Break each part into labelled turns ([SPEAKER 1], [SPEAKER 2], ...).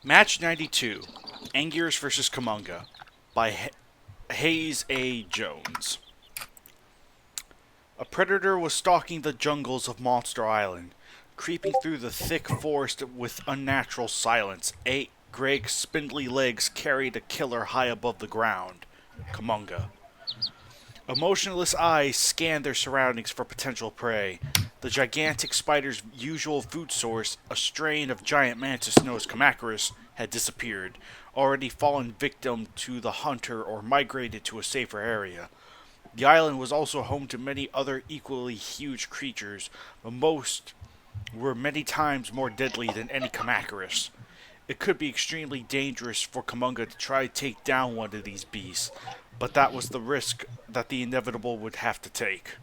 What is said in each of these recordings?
[SPEAKER 1] Match 92, Anguirus vs. Kumonga, by Hayes A. Jones. A predator was stalking the jungles of Monster Island, creeping through the thick forest with unnatural silence. 8 gray, spindly legs carried a killer high above the ground, Kumonga. Emotionless eyes scanned their surroundings for potential prey. The gigantic spider's usual food source, a strain of giant mantis-nosed Kamakurus, had disappeared, already fallen victim to the hunter or migrated to a safer area. The island was also home to many other equally huge creatures, but most were many times more deadly than any Kamakurus. It could be extremely dangerous for Kumonga to try to take down one of these beasts, but that was the risk that the inevitable would have to take.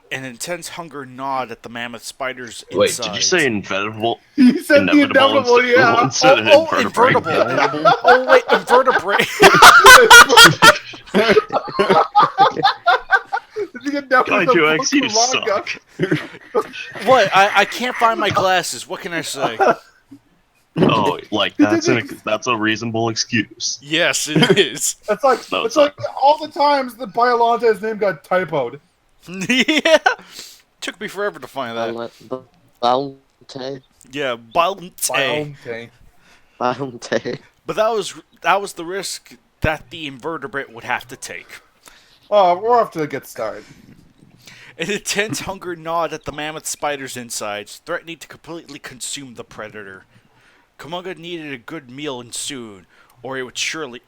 [SPEAKER 1] An intense hunger gnawed at the mammoth spider's insides.
[SPEAKER 2] Wait, did you say inevitable?
[SPEAKER 3] You said the inevitable, yeah.
[SPEAKER 2] Instead of
[SPEAKER 1] invertebrate. Oh, wait, invertebrate.
[SPEAKER 2] Kaiju X, you suck.
[SPEAKER 1] What? I can't find my glasses. What can I say?
[SPEAKER 2] Oh, like that's a reasonable excuse.
[SPEAKER 1] Yes, it is.
[SPEAKER 3] It's like all the times the Biolante's name got typoed.
[SPEAKER 1] Yeah. Took me forever to find that.
[SPEAKER 4] Balante.
[SPEAKER 1] Yeah, Balante. But that was the risk that the invertebrate would have to take.
[SPEAKER 3] Oh, we're off to a good start.
[SPEAKER 1] An intense hunger gnawed at the mammoth spider's insides, threatening to completely consume the predator. Kumonga needed a good meal and soon, or it would surely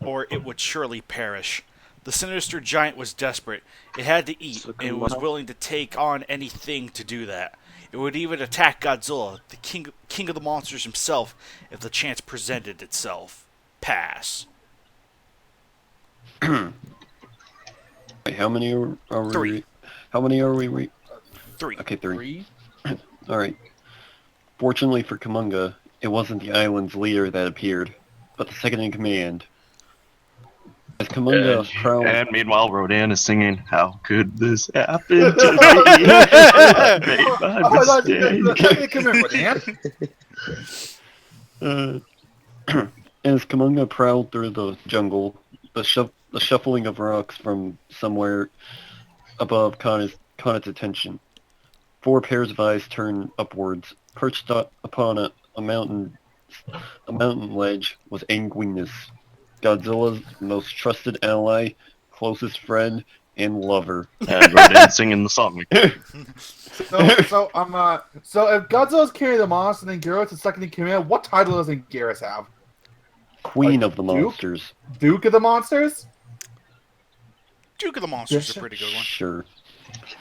[SPEAKER 1] perish. The sinister giant was desperate. It had to eat, and it was willing to take on anything to do that. It would even attack Godzilla, the king of the monsters himself, if the chance presented itself. Pass.
[SPEAKER 5] Wait, how many are we?
[SPEAKER 1] 3.
[SPEAKER 5] How many are we?
[SPEAKER 1] 3.
[SPEAKER 5] Okay, 3. Alright. Fortunately for Kumonga, it wasn't the island's leader that appeared, but the second in command. As Kumonga prowled...
[SPEAKER 2] And meanwhile, Rodan is singing, "How could this happen to me? I made my mistake."
[SPEAKER 3] Come here, Rodan.
[SPEAKER 5] As Kumonga prowled through the jungle, the shuffling of rocks from somewhere above caught its attention. 4 pairs of eyes turned upwards. Perched upon a mountain ledge was Anguirus, Godzilla's most trusted ally, closest friend, and lover.
[SPEAKER 2] And Rodan singing the song.
[SPEAKER 3] So if Godzilla's king of the monsters and Anguirus is second in command, what title does Anguirus have?
[SPEAKER 5] Queen of the monsters.
[SPEAKER 3] Duke of the monsters?
[SPEAKER 1] Duke of the Monsters is a pretty good one.
[SPEAKER 5] Sure.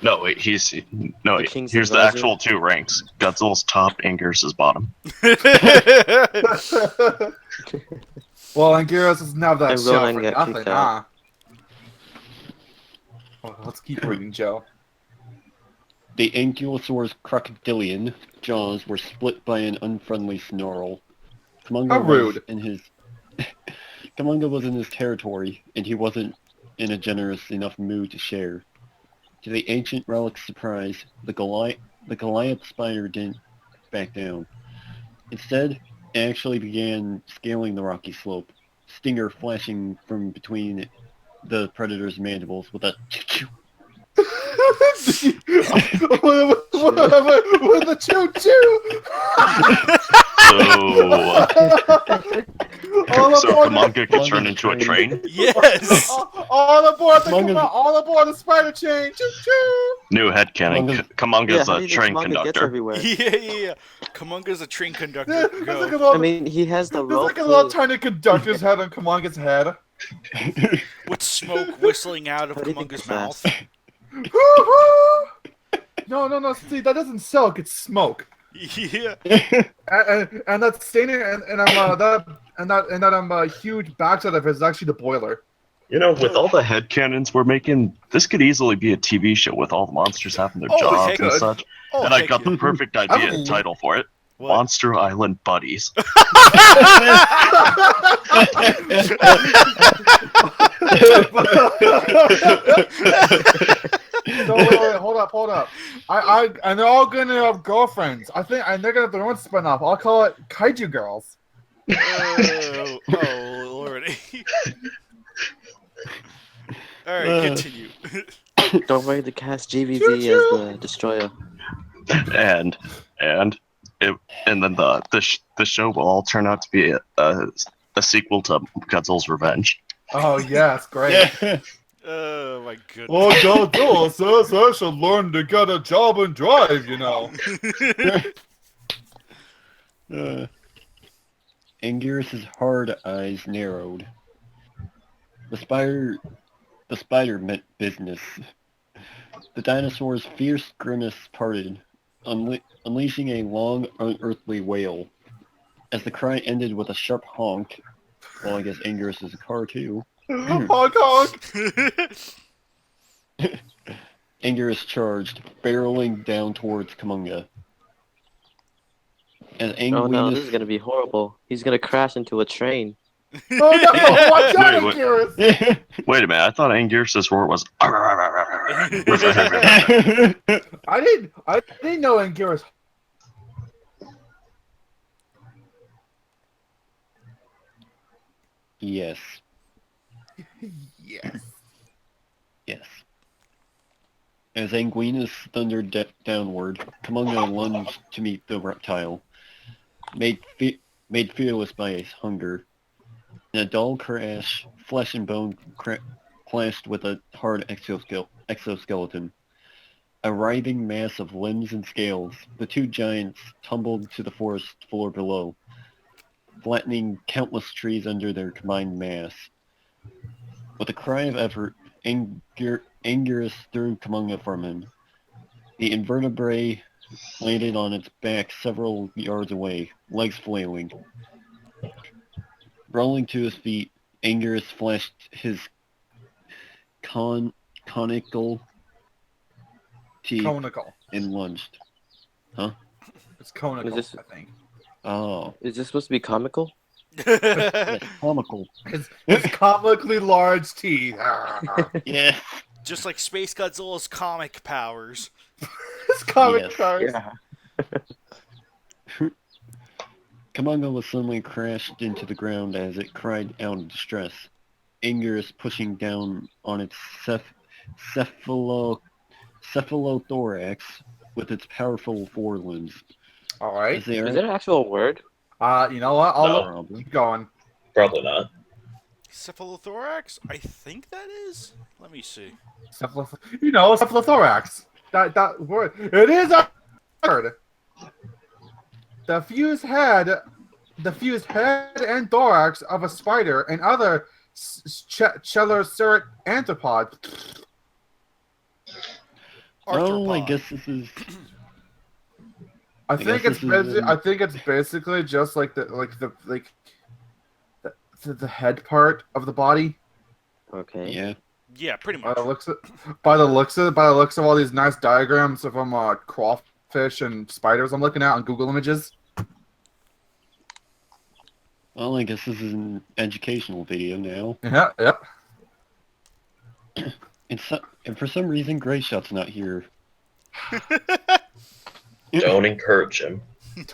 [SPEAKER 2] No, wait, here's the actual 2 ranks. Godzilla's top, Anguirus' bottom.
[SPEAKER 3] Well, Anguirus is now that show for
[SPEAKER 4] got
[SPEAKER 3] nothing,
[SPEAKER 4] kicked
[SPEAKER 3] huh?
[SPEAKER 4] out.
[SPEAKER 3] Well, let's keep reading, Joe.
[SPEAKER 5] The Ankylosaur's crocodilian jaws were split by an unfriendly snarl.
[SPEAKER 3] How rude.
[SPEAKER 5] Kumonga was in his territory, and he wasn't in a generous enough mood to share. To the ancient relic's surprise, the Goliath spider didn't back down. Instead, it actually began scaling the rocky slope, stinger flashing from between the predator's mandibles with a
[SPEAKER 3] with a choo-choo!
[SPEAKER 2] So Kumonga could turn into a train?
[SPEAKER 1] Yes!
[SPEAKER 3] All aboard the spider chain! Choo-choo!
[SPEAKER 2] New headcanon. Kumonga's a train
[SPEAKER 4] Kumonga
[SPEAKER 2] conductor.
[SPEAKER 4] gets everywhere.
[SPEAKER 1] Yeah. Kumonga's a train conductor. Go.
[SPEAKER 4] I mean, he has the
[SPEAKER 3] There's
[SPEAKER 4] rope.
[SPEAKER 3] like a little tiny conductor's head on Kumonga's head.
[SPEAKER 1] With smoke whistling out of Kumonga's mouth.
[SPEAKER 3] No, see, that doesn't silk, it's smoke.
[SPEAKER 1] Yeah.
[SPEAKER 3] And that staining and that huge backside of it is actually the boiler.
[SPEAKER 2] You know, with all the headcanons we're making, this could easily be a TV show with all the monsters having their jobs and such. And I got the perfect idea and title for it.
[SPEAKER 1] What?
[SPEAKER 2] Monster Island Buddies.
[SPEAKER 3] So wait, hold up. And they're all gonna have girlfriends. I think, and they're gonna have their own spin-off. I'll call it Kaiju Girls.
[SPEAKER 1] Oh lordy. Alright, continue.
[SPEAKER 4] Don't worry to cast GVZ as the destroyer.
[SPEAKER 2] and then the show will all turn out to be a sequel to Godzilla's Revenge.
[SPEAKER 3] Oh yes, great.
[SPEAKER 5] Yeah.
[SPEAKER 1] Oh my goodness.
[SPEAKER 3] Well, Godzilla says I should learn to get a job and drive, you know.
[SPEAKER 5] Anguirus' hard eyes narrowed. The spider meant business. The dinosaur's fierce grimace parted, unleashing a long, unearthly wail. As the cry ended with a sharp honk, well, I guess Anguirus is a car too.
[SPEAKER 3] Honk honk!
[SPEAKER 5] Anguirus charged, barreling down towards Kumonga. As
[SPEAKER 4] Oh no, this is gonna be horrible. He's gonna crash into a train.
[SPEAKER 3] Oh no! Watch out,
[SPEAKER 2] Wait.
[SPEAKER 3] Anguirus!
[SPEAKER 2] Wait a minute, I thought Anguirus' roar was.
[SPEAKER 3] I didn't know Anguirus.
[SPEAKER 5] Yes.
[SPEAKER 3] Yes.
[SPEAKER 5] Yes. As Anguirus thundered downward, Kumonga lunged to meet the reptile, made fearless by his hunger. In a dull crash, flesh and bone clashed with a hard exoskeleton. A writhing mass of limbs and scales, the two giants tumbled to the forest floor below, flattening countless trees under their combined mass. With a cry of effort, Anguirus threw Kumonga from him. The invertebrate landed on its back several yards away, legs flailing. Rolling to his feet, Anguirus flashed his conical teeth and lunged. Huh?
[SPEAKER 3] It's conical,
[SPEAKER 4] Is this-
[SPEAKER 3] I think.
[SPEAKER 5] Oh.
[SPEAKER 4] Is this supposed to be comical?
[SPEAKER 5] Yes, comical.
[SPEAKER 3] It's comically large teeth.
[SPEAKER 5] Yeah.
[SPEAKER 1] Just like Space Godzilla's comic powers.
[SPEAKER 3] It's comic
[SPEAKER 5] Yes.
[SPEAKER 3] cars.
[SPEAKER 4] Yeah.
[SPEAKER 5] Kumonga was suddenly crashed into the ground as it cried out in distress. Anguirus pushing down on its cephalothorax with its powerful forelimbs.
[SPEAKER 3] All right.
[SPEAKER 5] As they
[SPEAKER 4] Is that an actual word?
[SPEAKER 3] You know what? I'll
[SPEAKER 5] Probably.
[SPEAKER 3] keep going.
[SPEAKER 2] Probably not.
[SPEAKER 1] Cephalothorax? I think that is. Let me see.
[SPEAKER 3] Cephalothorax. That word. It is a word. The fused head and thorax of a spider and other chelocerate arthropod.
[SPEAKER 5] Oh, I guess this is...
[SPEAKER 3] I think it's basically just like the head part of the body.
[SPEAKER 4] Okay.
[SPEAKER 5] Yeah.
[SPEAKER 1] Yeah, pretty
[SPEAKER 3] By
[SPEAKER 1] much.
[SPEAKER 3] the looks of all these nice diagrams from crawfish and spiders I'm looking at on Google Images.
[SPEAKER 5] Well, I guess this is an educational video now.
[SPEAKER 3] Yeah.
[SPEAKER 5] And for some reason, Greyshot's not here.
[SPEAKER 2] Don't encourage him.
[SPEAKER 4] If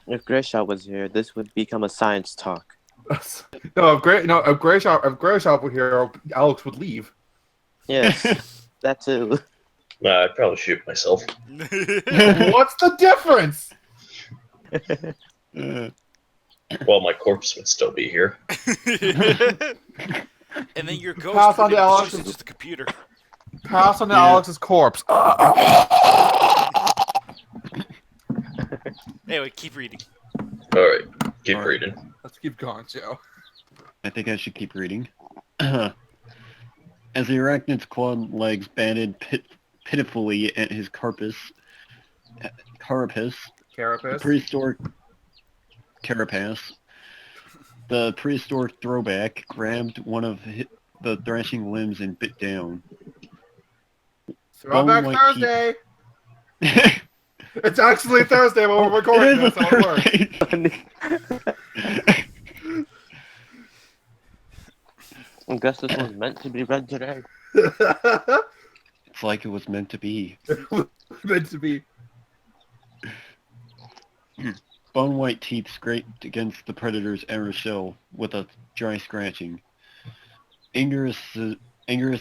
[SPEAKER 4] Greyshot was here, this would become a science talk.
[SPEAKER 3] If Greyshot were here, Alex would leave.
[SPEAKER 4] Yes, that too.
[SPEAKER 2] I'd probably shoot myself.
[SPEAKER 3] What's the difference?
[SPEAKER 2] Well, my corpse would still be here.
[SPEAKER 1] And then your ghost
[SPEAKER 3] Pass on
[SPEAKER 1] would
[SPEAKER 3] to Alex.
[SPEAKER 1] into the computer.
[SPEAKER 3] Pass on to Alex's corpse.
[SPEAKER 1] Anyway, keep reading.
[SPEAKER 2] Alright, keep reading.
[SPEAKER 3] Let's keep going, Joe.
[SPEAKER 5] I think I should keep reading. As the arachnid's clawed legs batted pitifully at his carapace, the prehistoric carapace, the prehistoric throwback grabbed one of the thrashing limbs and bit down.
[SPEAKER 3] Throwback
[SPEAKER 5] Bone-like
[SPEAKER 3] Thursday. It's actually Thursday when we're recording. That's how it works.
[SPEAKER 4] I guess this was meant to be read today.
[SPEAKER 5] It's like it was meant to be.
[SPEAKER 3] Meant to be.
[SPEAKER 5] Bone white teeth scraped against the predator's outer shell with a dry scratching. Anguirus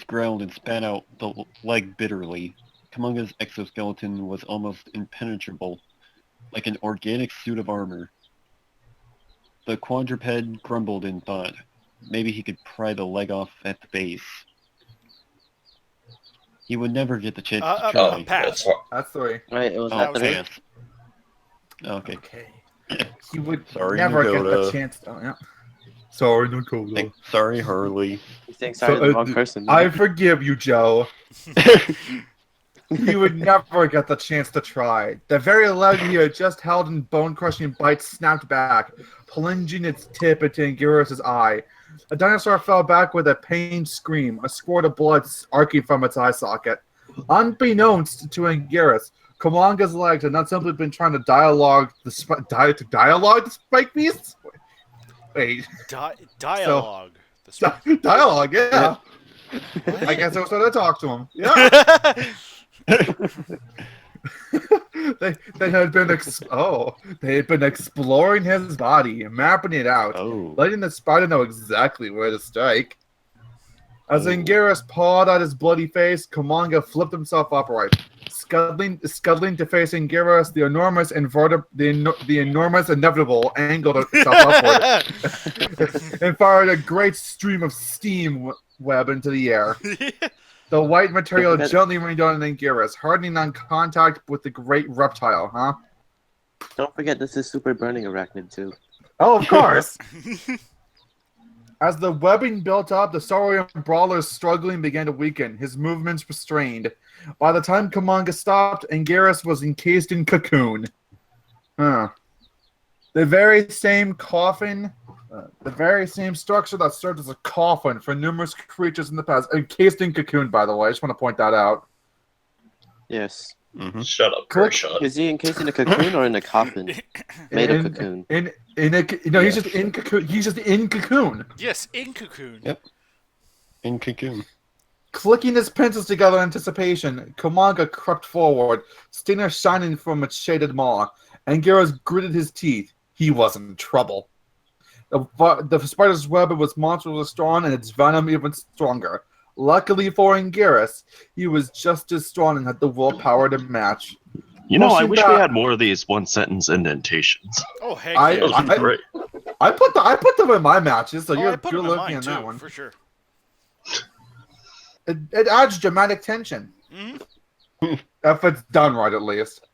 [SPEAKER 5] growled and spat out the leg bitterly. Kumonga's exoskeleton was almost impenetrable, like an organic suit of armor. The quadruped grumbled in thought. Maybe he could pry the leg off at the base. He would never get the chance to try.
[SPEAKER 1] Pass.
[SPEAKER 3] That's 3.
[SPEAKER 4] Right, it was
[SPEAKER 1] That
[SPEAKER 4] that
[SPEAKER 1] was
[SPEAKER 4] 3.
[SPEAKER 5] Pass. Okay.
[SPEAKER 3] He would
[SPEAKER 5] Sorry,
[SPEAKER 3] never get the
[SPEAKER 5] Dakota.
[SPEAKER 3] chance. Oh, yeah. Sorry, Dakota.
[SPEAKER 5] Sorry, Hurley.
[SPEAKER 4] You think sorry to the wrong person.
[SPEAKER 3] I forgive you, Joe. He would never get the chance to try. The very leg he had just held in bone-crushing bite snapped back, plunging its tip into Anguirus' eye. The dinosaur fell back with a pained scream, a squirt of blood arcing from its eye socket. Unbeknownst to Anguirus, Kumonga's legs had not simply been trying to dialogue the spike beasts? Wait.
[SPEAKER 1] Dialogue.
[SPEAKER 3] Dialogue, yeah. I guess I was trying to talk to him. Yeah. they had been exploring his body, mapping it out, letting the spider know exactly where to strike. As Anguirus pawed at his bloody face, Kumonga flipped himself upright, scuttling to face Anguirus. The enormous inevitable angled itself upward and fired a great stream of steam web into the air. The white material gently rained on Anguirus, hardening on contact with the great reptile, huh?
[SPEAKER 4] Don't forget this is super burning arachnid too.
[SPEAKER 3] Oh, of course! As the webbing built up, the Saurian brawler's struggling began to weaken, his movements restrained. By the time Kumonga stopped, Anguirus was encased in cocoon. Huh. The very same coffin... the very same structure that served as a coffin for numerous creatures in the past. Encased in cocoon, by the way. I just want to point that out.
[SPEAKER 4] Yes.
[SPEAKER 2] Mm-hmm. Shut up, Kershaw.
[SPEAKER 4] Is he encased in a cocoon or in a coffin? Made of cocoon.
[SPEAKER 3] He's just in cocoon. He's just in cocoon.
[SPEAKER 1] Yes, in cocoon.
[SPEAKER 5] Yep. In cocoon.
[SPEAKER 3] Clicking his pencils together in anticipation, Kumonga crept forward, stinger shining from its shaded maw. Anguirus gritted his teeth. He was in trouble. The spider's web was monstrously strong and its venom even stronger. Luckily for Anguirus, he was just as strong and had the willpower to match.
[SPEAKER 2] You know, I wish we had more of these one-sentence indentations.
[SPEAKER 1] Oh, heck yeah.
[SPEAKER 2] Those would be great.
[SPEAKER 3] I put them in my matches, so you're
[SPEAKER 1] looking
[SPEAKER 3] at that one.
[SPEAKER 1] For sure.
[SPEAKER 3] It adds dramatic tension.
[SPEAKER 1] Mm-hmm.
[SPEAKER 3] If it's done right, at least.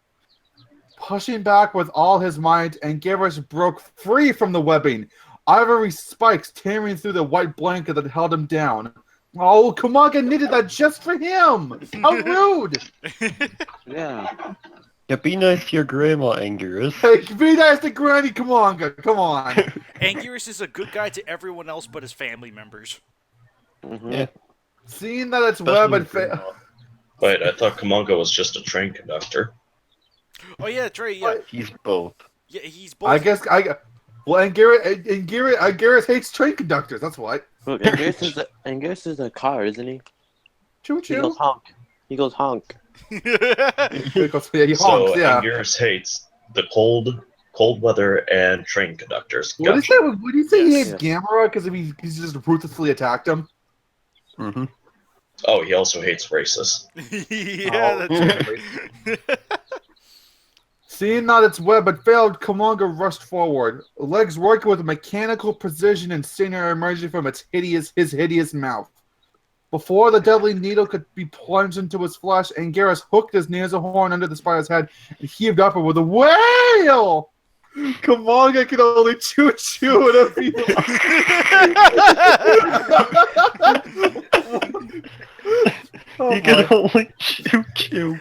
[SPEAKER 3] Pushing back with all his might, Anguirus broke free from the webbing, ivory spikes tearing through the white blanket that held him down. Oh, Kumonga knitted that just for him! How rude!
[SPEAKER 4] Yeah.
[SPEAKER 5] Yeah, be nice to your grandma, Anguirus.
[SPEAKER 3] Hey, be nice to Granny Kumonga, come on!
[SPEAKER 1] Anguirus is a good guy to everyone else but his family members.
[SPEAKER 4] Mm-hmm.
[SPEAKER 5] Yeah.
[SPEAKER 3] Seeing that it's web and
[SPEAKER 2] Wait, I thought Kumonga was just a train conductor.
[SPEAKER 1] Oh yeah, that's right, yeah.
[SPEAKER 5] He's both.
[SPEAKER 1] Yeah, he's both.
[SPEAKER 3] Well, Anguirus hates train conductors, that's why.
[SPEAKER 4] Look, Anguirus is a car, isn't he?
[SPEAKER 3] Choo-choo.
[SPEAKER 4] He goes honk. He goes honk.
[SPEAKER 3] He honks, yeah.
[SPEAKER 2] Anguirus hates the cold weather and train conductors.
[SPEAKER 3] What do you say he hates
[SPEAKER 4] Yes.
[SPEAKER 3] Gamera because he's just ruthlessly attacked him?
[SPEAKER 5] Mm-hmm.
[SPEAKER 2] Oh, he also hates racists.
[SPEAKER 1] Yeah, that's right.
[SPEAKER 3] Seeing that its web had failed, Kumonga rushed forward, legs working with mechanical precision and stinger emerging from his hideous mouth. Before the deadly needle could be plunged into his flesh, Anguirus hooked his nasal horn under the spider's head and heaved upward with a wail! Kumonga could only choo-choo and a few...
[SPEAKER 5] You can only choo-choo.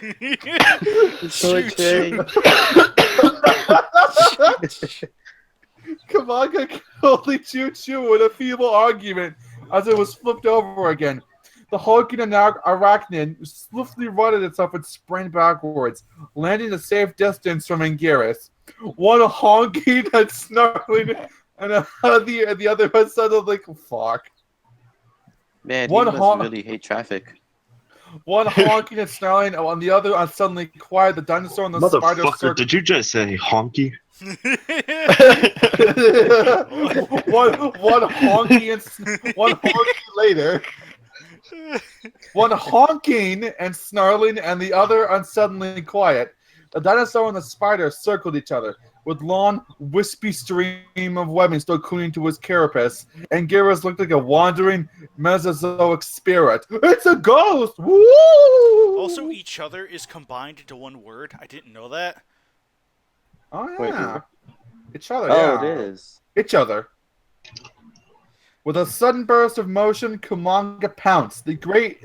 [SPEAKER 3] Kumonga could only choo-choo with a feeble argument as it was flipped over again. The hulking arachnid swiftly rutted itself and sprang backwards, landing a safe distance from Anguirus. One honking and snarling, and the other one sounded like fuck.
[SPEAKER 4] Man, he
[SPEAKER 3] One
[SPEAKER 4] must really hate traffic.
[SPEAKER 3] One honking and snarling, on the other suddenly quiet. The dinosaur and the spider
[SPEAKER 2] Motherfucker, did you just say honky?
[SPEAKER 3] one honking later. One honking and snarling, and the other unsuddenly quiet. The dinosaur and the spider circled each other, with long, wispy stream of webbing still clinging to his carapace. Anguirus looked like a wandering Mesozoic spirit. It's a ghost! Woo!
[SPEAKER 1] Also, each other is combined into one word. I didn't know that.
[SPEAKER 3] Oh yeah,
[SPEAKER 4] Wait,
[SPEAKER 3] each other.
[SPEAKER 4] oh,
[SPEAKER 3] Yeah.
[SPEAKER 4] it is.
[SPEAKER 3] Each other. With a sudden burst of motion, Kumonga pounced. The great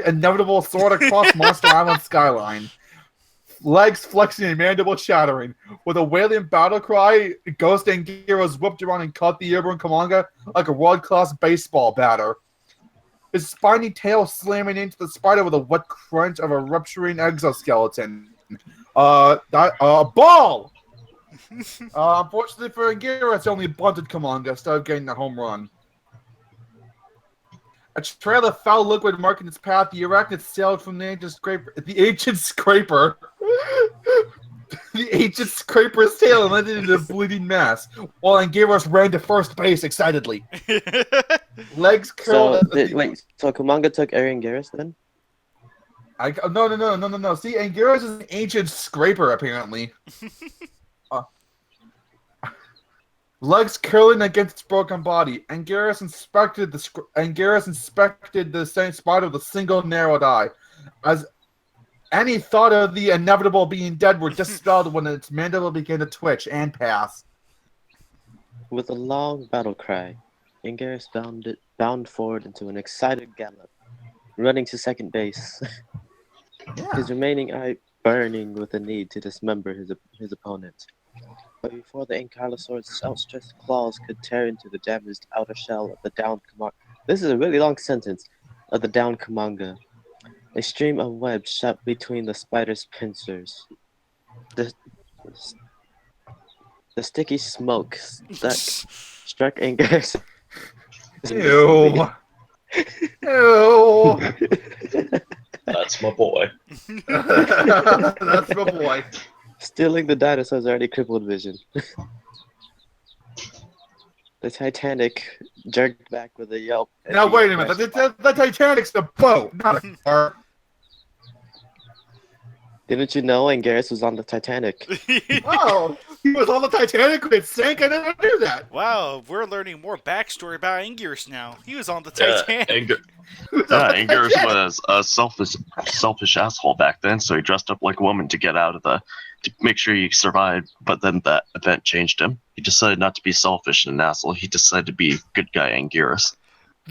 [SPEAKER 3] inevitable sword across Monster Island skyline. Legs flexing and mandible shattering. With a wailing battle cry, Ghost Anguirus whipped around and caught the airborne Kumonga like a world-class baseball batter. His spiny tail slamming into the spider with a wet crunch of a rupturing exoskeleton. Ball! Unfortunately for Anguirus, only bunted Kumonga instead of getting the home run. A trail of foul liquid marking its path, the arachnid sailed from the ancient scraper. The ancient scraper's tail and landed into a bleeding mass, while Anguirus ran to first base excitedly. Legs curled.
[SPEAKER 4] So Kumonga took Anguirus then?
[SPEAKER 3] No. See, Anguirus is an ancient scraper, apparently. Legs curling against its broken body, Anguirus inspected the same spider with a single narrowed eye. As any thought of the inevitable being dead were dispelled when its mandible began to twitch and pass.
[SPEAKER 4] With a long battle cry, Anguirus bound forward into an excited gallop, running to second base.
[SPEAKER 3] Yeah.
[SPEAKER 4] His remaining eye burning with the need to dismember his opponent. But before the Ankylosaurus' outstretched claws could tear into the damaged outer shell of the downed Kumonga, this is a really long sentence, of the downed Kumonga, a stream of web shot between the spider's pincers. The sticky smoke that struck Anguirus.
[SPEAKER 3] Ew. Ew.
[SPEAKER 2] That's my boy.
[SPEAKER 3] That's my boy.
[SPEAKER 4] Stealing the dinosaur's already crippled vision. The Titanic jerked back with a yelp.
[SPEAKER 3] Now wait a minute. The Titanic's a boat, not a car.
[SPEAKER 4] Didn't you know Anguirus was on the Titanic?
[SPEAKER 3] Oh, he was on the Titanic when it sank. I never knew that.
[SPEAKER 1] Wow, we're learning more backstory about Anguirus now. He was on the Titanic.
[SPEAKER 2] Anguirus was a selfish asshole back then, so he dressed up like a woman to make sure he survived. But then that event changed him. He decided not to be selfish and an asshole. He decided to be good guy Anguirus.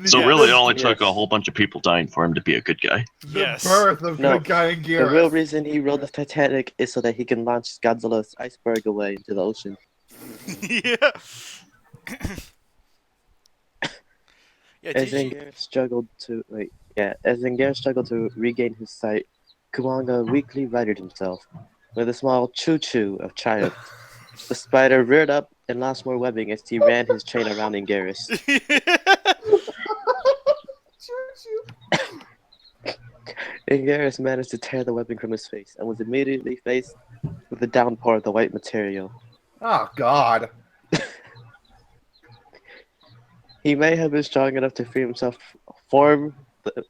[SPEAKER 2] So really, it only took a whole bunch of people dying for him to be a good guy.
[SPEAKER 1] Yes.
[SPEAKER 3] The birth of good guy Anguirus.
[SPEAKER 4] The real reason he rode the Titanic is so that he can launch Godzilla's iceberg away into the ocean.
[SPEAKER 1] Yeah.
[SPEAKER 4] As Anguirus struggled to regain his sight, Kumonga weakly righted himself. With a small choo-choo of triumph, the spider reared up and lost more webbing as he ran his chain around Anguirus. Anguirus managed to tear the webbing from his face and was immediately faced with the downpour of the white material.
[SPEAKER 3] Oh, God.
[SPEAKER 4] He may have been strong enough to free himself, form the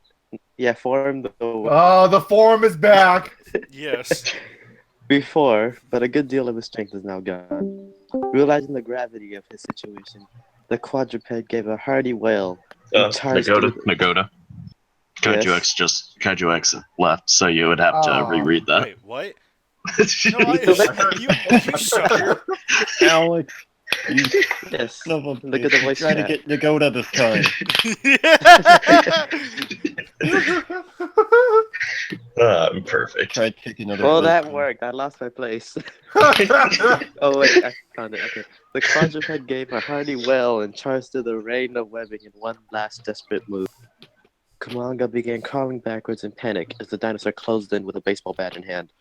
[SPEAKER 3] Oh, the form is back.
[SPEAKER 1] Yes.
[SPEAKER 4] Before, but a good deal of his strength is now gone. Realizing the gravity of his situation, the quadruped gave a hearty wail.
[SPEAKER 2] Nagoda. Kaiju X left, so you would have to reread that.
[SPEAKER 1] Wait, what? No, you sucker.
[SPEAKER 5] Alex,
[SPEAKER 4] Yes.
[SPEAKER 5] look
[SPEAKER 4] Look at the voice
[SPEAKER 5] trying to
[SPEAKER 4] chat.
[SPEAKER 5] get Nagoda this time.
[SPEAKER 2] Perfect.
[SPEAKER 5] Tried taking another.
[SPEAKER 4] Well,
[SPEAKER 5] vote.
[SPEAKER 4] that worked. I lost my place. Oh, wait, I found it. Okay. The quadruped gave a hearty wail and charged through the rain of webbing in one last desperate move. Kumonga began crawling backwards in panic as the dinosaur closed in with a baseball bat in hand.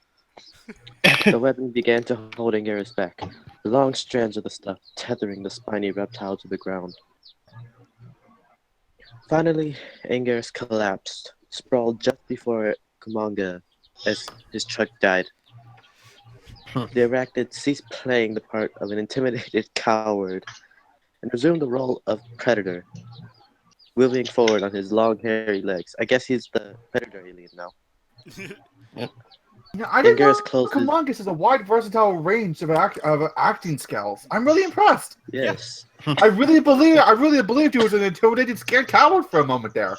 [SPEAKER 4] The webbing began to hold Anguirus back, the long strands of the stuff tethering the spiny reptile to the ground. Finally, Anguirus collapsed, sprawled just before Kumonga as his truck died. The arachnid ceased playing the part of an intimidated coward and resumed the role of predator, moving forward on his long, hairy legs. I guess he's the predator alien now.
[SPEAKER 3] I didn't know
[SPEAKER 4] Anguirus closed his...
[SPEAKER 3] Kumonga has a wide, versatile range of acting skills. I'm really impressed.
[SPEAKER 4] Yes.
[SPEAKER 3] I really believed he was an intimidated, scared coward for a moment there.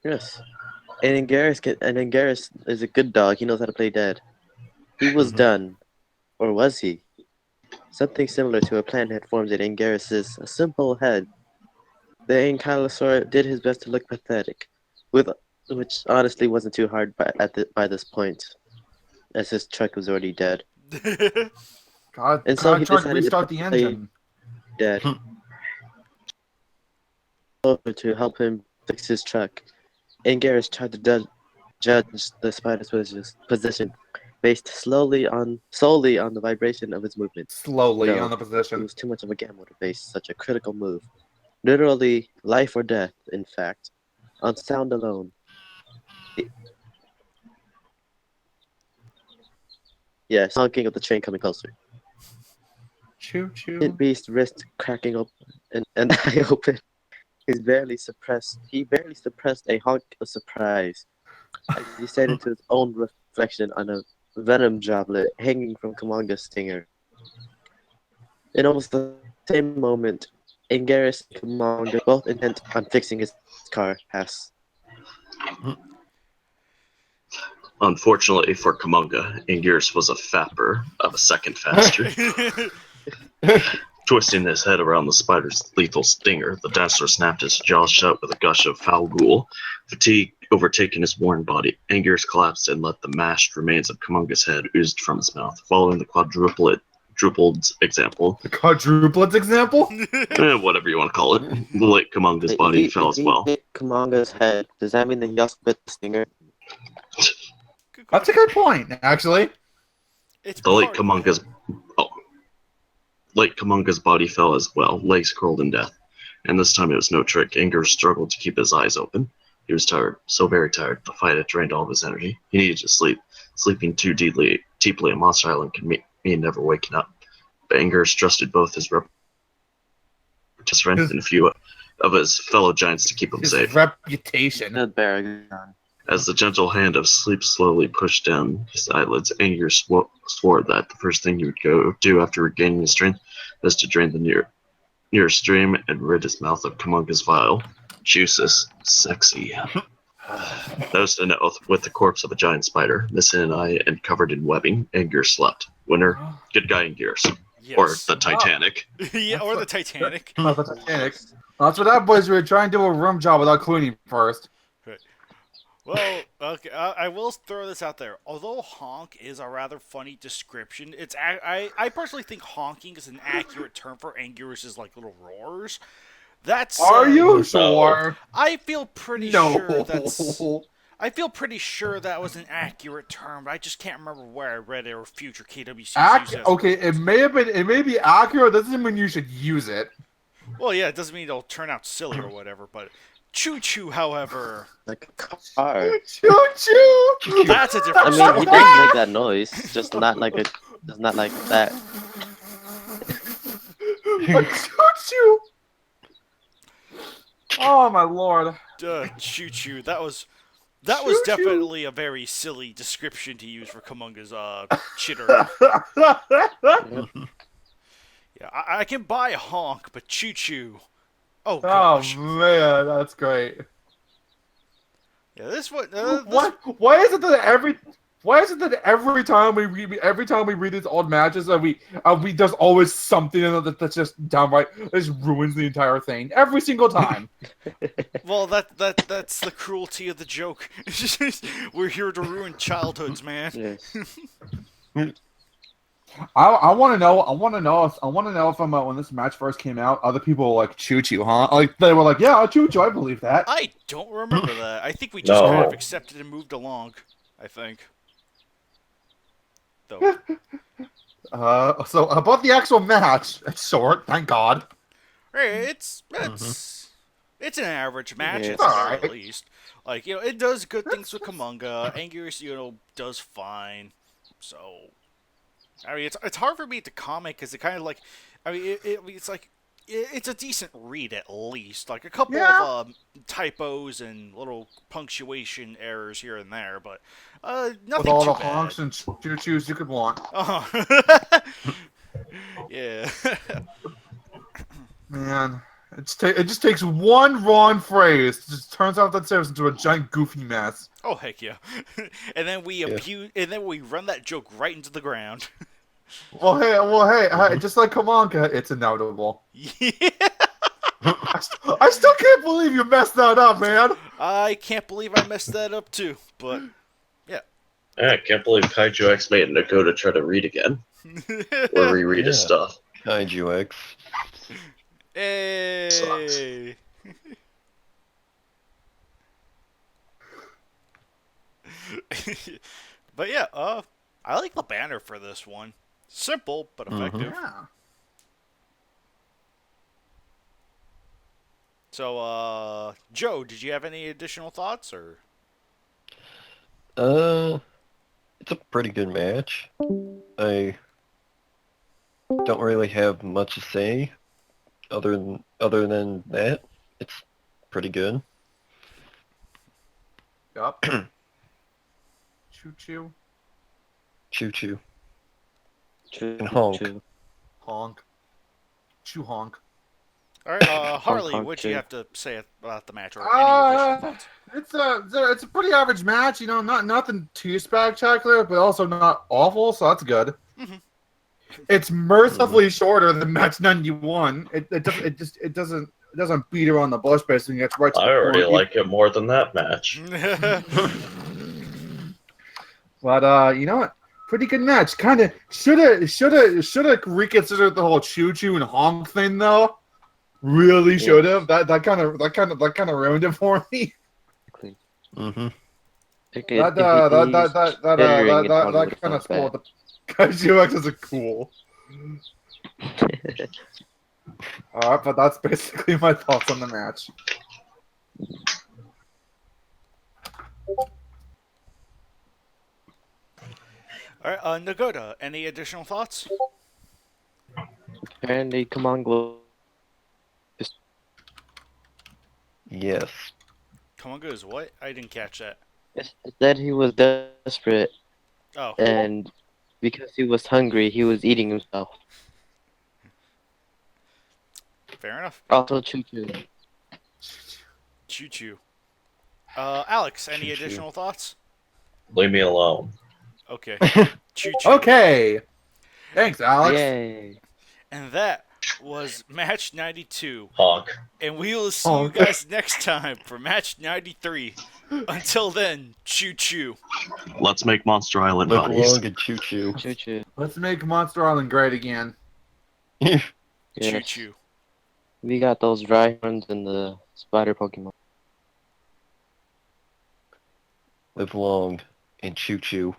[SPEAKER 4] Yes. And Anguirus is a good dog. He knows how to play dead. He was done. Or was he? Something similar to a plan had formed in Anguirus' a simple head. The Ankylosaur did his best to look pathetic, which honestly wasn't too hard by this point, as his truck was already dead.
[SPEAKER 3] God,
[SPEAKER 4] And so he
[SPEAKER 3] tried to
[SPEAKER 4] decided
[SPEAKER 3] restart
[SPEAKER 4] to
[SPEAKER 3] the
[SPEAKER 4] play
[SPEAKER 3] engine.
[SPEAKER 4] dead. Over to help him fix his truck. Anguirus tried to judge the spider's position based solely on the vibration of his movement.
[SPEAKER 3] Slowly
[SPEAKER 4] No,
[SPEAKER 3] on the
[SPEAKER 4] It
[SPEAKER 3] position.
[SPEAKER 4] was too much of a gamble to base such a critical move. Literally life or death, in fact, on sound alone. Yes, honking of the train coming closer.
[SPEAKER 3] Choo choo.
[SPEAKER 4] It beast wrist cracking open and eye open. He barely suppressed a honk of surprise as he stared into his own reflection on a venom droplet hanging from Kumonga's stinger. In almost the same moment, Anguirus and Kumonga, both intent on fixing his car, pass.
[SPEAKER 2] Unfortunately for Kumonga, Anguirus was a fapper of a second faster. Twisting his head around the spider's lethal stinger, the dinosaur snapped his jaws shut with a gush of foul ghoul. Fatigue overtaking his worn body, Anguirus collapsed and let the mashed remains of Kumonga's head oozed from his mouth, following the quadrupled's example.
[SPEAKER 3] The quadrupled's example?
[SPEAKER 2] Whatever you want to call it. The late Kumonga's body fell as well.
[SPEAKER 4] If he hit Kumonga's head, does that mean that he also bit the stinger?
[SPEAKER 3] That's a good point, actually.
[SPEAKER 1] It's
[SPEAKER 2] The late
[SPEAKER 1] part-
[SPEAKER 2] Kumonga's body fell as well, legs curled in death. And this time it was no trick. Anguirus struggled to keep his eyes open. He was tired, so very tired. The fight had drained all of his energy. He needed to sleep. Sleeping too deeply on Monster Island can mean never waking up. But Anguirus trusted both his strength and a few of his fellow giants to keep him
[SPEAKER 3] His
[SPEAKER 2] safe.
[SPEAKER 3] reputation.
[SPEAKER 4] Not Baragon.
[SPEAKER 2] As the gentle hand of sleep slowly pushed down his eyelids, Anguirus swore that the first thing he would go do after regaining his strength was to drain the nearest stream and rid his mouth of Kumonga's vile juices. Sexy. Doused in oath with the corpse of a giant spider, missing an eye and covered in webbing, Anguirus slept. Winner, good guy Anguirus.
[SPEAKER 1] Yes.
[SPEAKER 2] Or the Titanic.
[SPEAKER 1] Yeah, or the Titanic.
[SPEAKER 3] Not the Titanic. That's what that boys were trying to do a room job without cleaning first.
[SPEAKER 1] Well, okay, I will throw this out there. Although honk is a rather funny description, I personally think honking is an accurate term for Anguirus' like little roars. That's
[SPEAKER 3] Are you sure?
[SPEAKER 1] I feel pretty
[SPEAKER 3] No.
[SPEAKER 1] sure that's. I feel pretty sure that was an accurate term, but I just can't remember where I read it or future KWC used it.
[SPEAKER 3] Okay, it may be accurate. Doesn't mean you should use it.
[SPEAKER 1] Well, yeah, it doesn't mean it'll turn out silly or whatever, but choo choo, however,
[SPEAKER 4] Like a car.
[SPEAKER 3] Choo choo.
[SPEAKER 1] that's a
[SPEAKER 4] I
[SPEAKER 1] different
[SPEAKER 4] mean,
[SPEAKER 1] story.
[SPEAKER 4] he does make that noise, just not like that.
[SPEAKER 3] Choo choo. Oh my lord.
[SPEAKER 1] Choo choo. That was
[SPEAKER 3] Choo-choo.
[SPEAKER 1] definitely a very silly description to use for Kumonga's chitter. Yeah, I can buy a honk, but choo choo. Oh
[SPEAKER 3] Oh
[SPEAKER 1] gosh.
[SPEAKER 3] man, that's great.
[SPEAKER 1] Yeah, this one.
[SPEAKER 3] Why is it that every time we read these old matches that we there's always something in it that's just downright just ruins the entire thing every single time.
[SPEAKER 1] Well, that's the cruelty of the joke. We're here to ruin childhoods, man.
[SPEAKER 4] Yes.
[SPEAKER 3] I want to know if when this match first came out, other people were like choo choo, huh? Like they were like, yeah, choo choo, I believe that.
[SPEAKER 1] I don't remember that. I think we just
[SPEAKER 2] No.
[SPEAKER 1] kind of accepted and moved along. I think. Though.
[SPEAKER 3] So about the actual match, it's short, thank God.
[SPEAKER 1] Hey, it's It's an average match
[SPEAKER 4] Yeah.
[SPEAKER 1] at the very
[SPEAKER 3] Alright.
[SPEAKER 1] least. Like, it does good things with Kumonga. Anguirus, does fine. So, I mean, it's hard for me to comment because it kind of like, I mean, it's like, it's a decent read at least. Like a couple
[SPEAKER 3] Yeah.
[SPEAKER 1] of typos and little punctuation errors here and there, but
[SPEAKER 3] With
[SPEAKER 1] nothing
[SPEAKER 3] all
[SPEAKER 1] too
[SPEAKER 3] the
[SPEAKER 1] bad.
[SPEAKER 3] honks and choo-choos you could want.
[SPEAKER 1] Yeah.
[SPEAKER 3] Man, it just takes one wrong phrase. It just turns out that service into a giant goofy mess.
[SPEAKER 1] Oh heck yeah! And then we
[SPEAKER 5] Yeah.
[SPEAKER 1] and then we run that joke right into the ground.
[SPEAKER 3] Well, hey, just like Kumonga, it's inevitable.
[SPEAKER 1] Yeah.
[SPEAKER 3] I still can't believe you messed that up, man.
[SPEAKER 1] I can't believe I messed that up too, but
[SPEAKER 2] Yeah, I can't believe Kaiju X made Nagoto try to read again. Or reread his
[SPEAKER 5] Yeah.
[SPEAKER 2] stuff.
[SPEAKER 5] Kaiju X.
[SPEAKER 1] Hey. But yeah, I like the banner for this one. Simple but effective.
[SPEAKER 3] Yeah.
[SPEAKER 1] So, Joe, did you have any additional thoughts or?
[SPEAKER 5] It's a pretty good match. I don't really have much to say other than that. It's pretty good.
[SPEAKER 3] Yup. Choo-choo.
[SPEAKER 5] Choo-choo.
[SPEAKER 4] Choo,
[SPEAKER 5] And honk.
[SPEAKER 4] choo.
[SPEAKER 3] Honk. Chew honk.
[SPEAKER 1] All right, Harley,
[SPEAKER 4] Honk
[SPEAKER 1] what do you
[SPEAKER 4] too.
[SPEAKER 1] have to say about the match or any additional thoughts?
[SPEAKER 3] It's a pretty average match, nothing too spectacular, but also not awful, so that's good.
[SPEAKER 1] Mhm.
[SPEAKER 3] It's mercifully shorter than match 91. It doesn't beat around the bush basically. It's right to
[SPEAKER 2] I
[SPEAKER 3] the
[SPEAKER 2] already
[SPEAKER 3] point.
[SPEAKER 2] like it more than that match.
[SPEAKER 3] But you know what? Pretty good match. Kind of shoulda reconsidered the whole choo choo and honk thing though. Really should have. That kind of ruined it for me.
[SPEAKER 5] Mm-hmm.
[SPEAKER 3] That kind of spoiled the Kaiju X as a cool. Alright, but that's basically my thoughts on the match.
[SPEAKER 1] All right, Nagoda, any additional thoughts?
[SPEAKER 4] Apparently, Kumonga
[SPEAKER 5] Yes.
[SPEAKER 1] Kumonga is what? I didn't catch that.
[SPEAKER 4] said he was desperate,
[SPEAKER 1] Oh,
[SPEAKER 4] and because he was hungry, he was eating himself.
[SPEAKER 1] fair enough.
[SPEAKER 4] Also, choo choo.
[SPEAKER 1] Choo choo. Alex, any
[SPEAKER 5] Choo-choo.
[SPEAKER 1] additional thoughts?
[SPEAKER 2] Leave me alone.
[SPEAKER 1] Okay. Choo choo.
[SPEAKER 3] Okay. Thanks, Alex.
[SPEAKER 4] Yay!
[SPEAKER 1] And that was match 92.
[SPEAKER 2] Honk.
[SPEAKER 1] And we will see you guys next time for match 93. Until then, choo choo.
[SPEAKER 2] Let's make Monster Island
[SPEAKER 5] Live
[SPEAKER 2] buddies.
[SPEAKER 5] long and choo-choo.
[SPEAKER 4] Choo choo.
[SPEAKER 3] Let's make Monster Island great again.
[SPEAKER 1] Choo
[SPEAKER 4] Yes.
[SPEAKER 1] choo.
[SPEAKER 4] We got those dry horns and the spider Pokemon.
[SPEAKER 5] Live long and choo-choo.